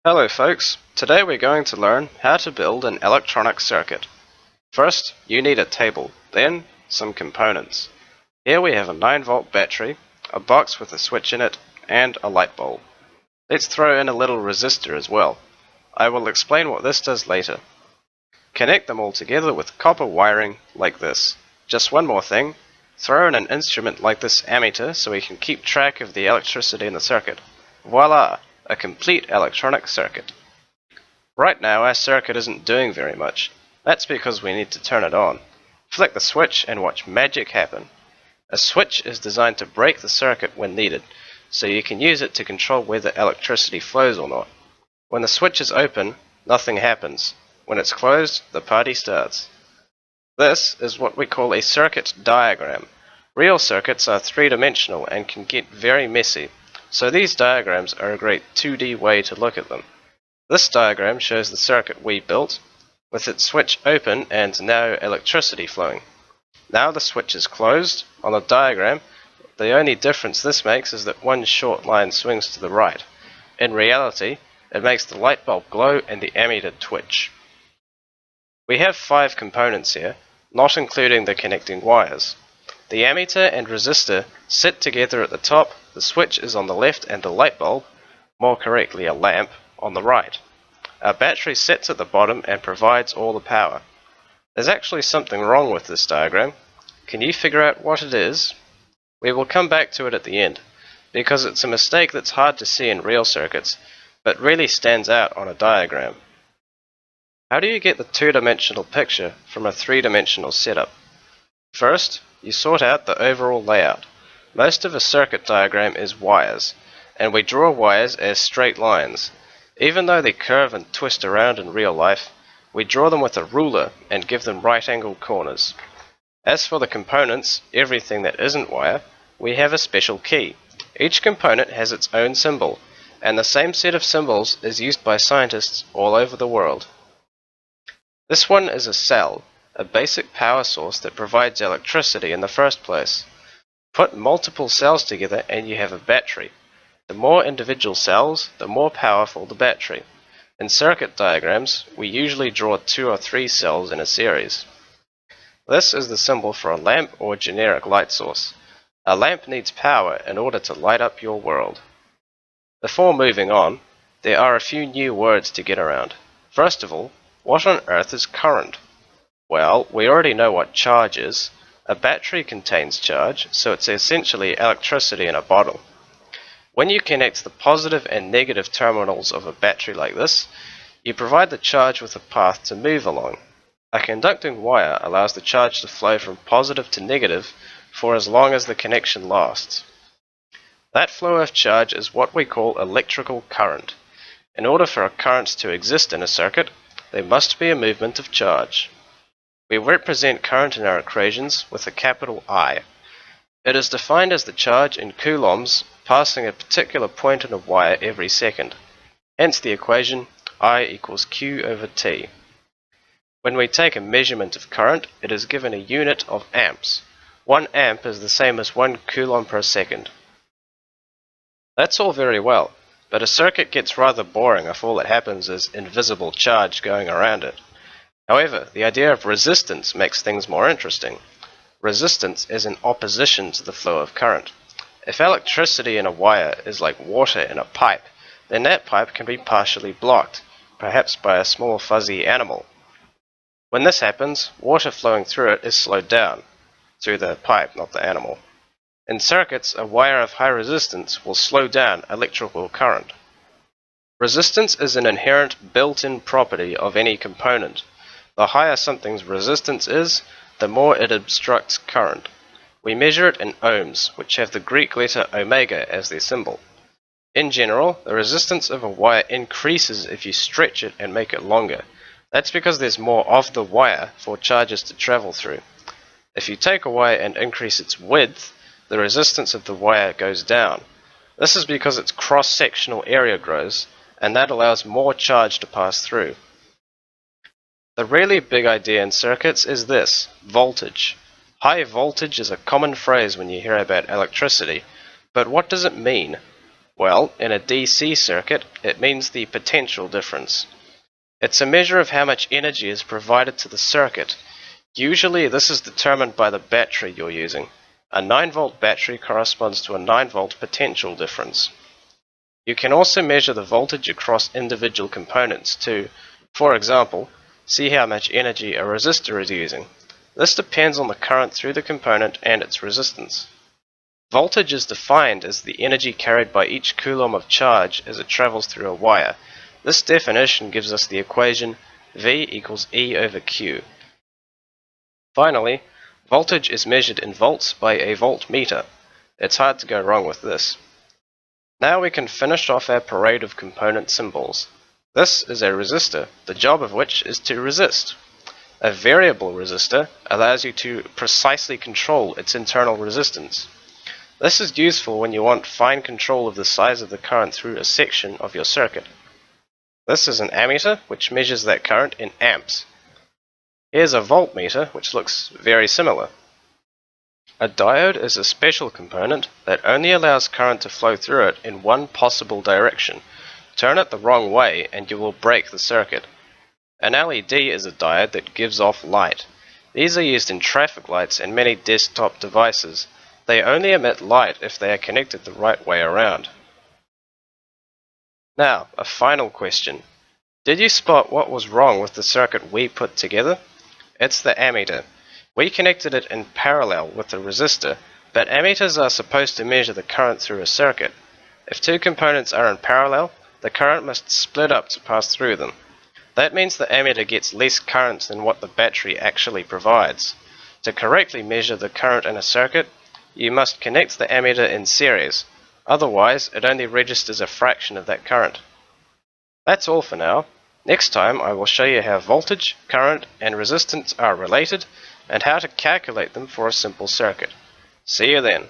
Hello folks, today we're going to learn how to build an electronic circuit. First, you need a table, then some components. Here we have a 9-volt battery, a box with a switch in it, and a light bulb. Let's throw in a little resistor as well. I will explain what this does later. Connect them all together with copper wiring like this. Just one more thing, throw in an instrument like this ammeter so we can keep track of the electricity in the circuit. Voila! A complete electronic circuit. Right now our circuit isn't doing very much. That's because we need to turn it on. Flick the switch and watch magic happen. A switch is designed to break the circuit when needed, so you can use it to control whether electricity flows or not. When the switch is open, nothing happens. When it's closed, the party starts. This is what we call a circuit diagram. Real circuits are three-dimensional and can get very messy, so these diagrams are a great 2D way to look at them. This diagram shows the circuit we built, with its switch open and no electricity flowing. Now the switch is closed. On the diagram, the only difference this makes is that one short line swings to the right. In reality, it makes the light bulb glow and the ammeter twitch. We have 5 components here, not including the connecting wires. The ammeter and resistor sit together at the top, the switch is on the left, and the light bulb, more correctly a lamp, on the right. Our battery sits at the bottom and provides all the power. There's actually something wrong with this diagram. Can you figure out what it is? We will come back to it at the end, because it's a mistake that's hard to see in real circuits, but really stands out on a diagram. How do you get the two-dimensional picture from a three-dimensional setup? First, you sort out the overall layout. Most of a circuit diagram is wires, and we draw wires as straight lines. Even though they curve and twist around in real life, we draw them with a ruler and give them right-angled corners. As for the components, everything that isn't wire, we have a special key. Each component has its own symbol, and the same set of symbols is used by scientists all over the world. This one is a cell, a basic power source that provides electricity in the first place. Put multiple cells together and you have a battery. The more individual cells, the more powerful the battery. In circuit diagrams, we usually draw 2 or 3 cells in a series. This is the symbol for a lamp or generic light source. A lamp needs power in order to light up your world. Before moving on, there are a few new words to get around. First of all, what on earth is current? Well, we already know what charge is. A battery contains charge, so it's essentially electricity in a bottle. When you connect the positive and negative terminals of a battery like this, you provide the charge with a path to move along. A conducting wire allows the charge to flow from positive to negative for as long as the connection lasts. That flow of charge is what we call electrical current. In order for a current to exist in a circuit, there must be a movement of charge. We represent current in our equations with a capital I. It is defined as the charge in coulombs passing a particular point in a wire every second. Hence the equation I equals Q over T. When we take a measurement of current, it is given a unit of amps. 1 amp is the same as 1 coulomb per second. That's all very well, but a circuit gets rather boring if all that happens is invisible charge going around it. However, the idea of resistance makes things more interesting. Resistance is in opposition to the flow of current. If electricity in a wire is like water in a pipe, then that pipe can be partially blocked, perhaps by a small fuzzy animal. When this happens, water flowing through it is slowed down, through the pipe, not the animal. In circuits, a wire of high resistance will slow down electrical current. Resistance is an inherent built-in property of any component. The higher something's resistance is, the more it obstructs current. We measure it in ohms, which have the Greek letter omega as their symbol. In general, the resistance of a wire increases if you stretch it and make it longer. That's because there's more of the wire for charges to travel through. If you take a wire and increase its width, the resistance of the wire goes down. This is because its cross-sectional area grows, and that allows more charge to pass through. The really big idea in circuits is this: voltage. High voltage is a common phrase when you hear about electricity, but what does it mean? Well, in a DC circuit, it means the potential difference. It's a measure of how much energy is provided to the circuit. Usually this is determined by the battery you're using. A 9-volt battery corresponds to a 9-volt potential difference. You can also measure the voltage across individual components to, for example, see how much energy a resistor is using. This depends on the current through the component and its resistance. Voltage is defined as the energy carried by each coulomb of charge as it travels through a wire. This definition gives us the equation V equals E over Q. Finally, voltage is measured in volts by a voltmeter. It's hard to go wrong with this. Now we can finish off our parade of component symbols. This is a resistor, the job of which is to resist. A variable resistor allows you to precisely control its internal resistance. This is useful when you want fine control of the size of the current through a section of your circuit. This is an ammeter, which measures that current in amps. Here's a voltmeter, which looks very similar. A diode is a special component that only allows current to flow through it in one possible direction. Turn it the wrong way and you will break the circuit. An LED is a diode that gives off light. These are used in traffic lights and many desktop devices. They only emit light if they are connected the right way around. Now, a final question. Did you spot what was wrong with the circuit we put together? It's the ammeter. We connected it in parallel with the resistor, but ammeters are supposed to measure the current through a circuit. If two components are in parallel, the current must split up to pass through them. That means the ammeter gets less current than what the battery actually provides. To correctly measure the current in a circuit, you must connect the ammeter in series, otherwise it only registers a fraction of that current. That's all for now. Next time I will show you how voltage, current, and resistance are related, and how to calculate them for a simple circuit. See you then.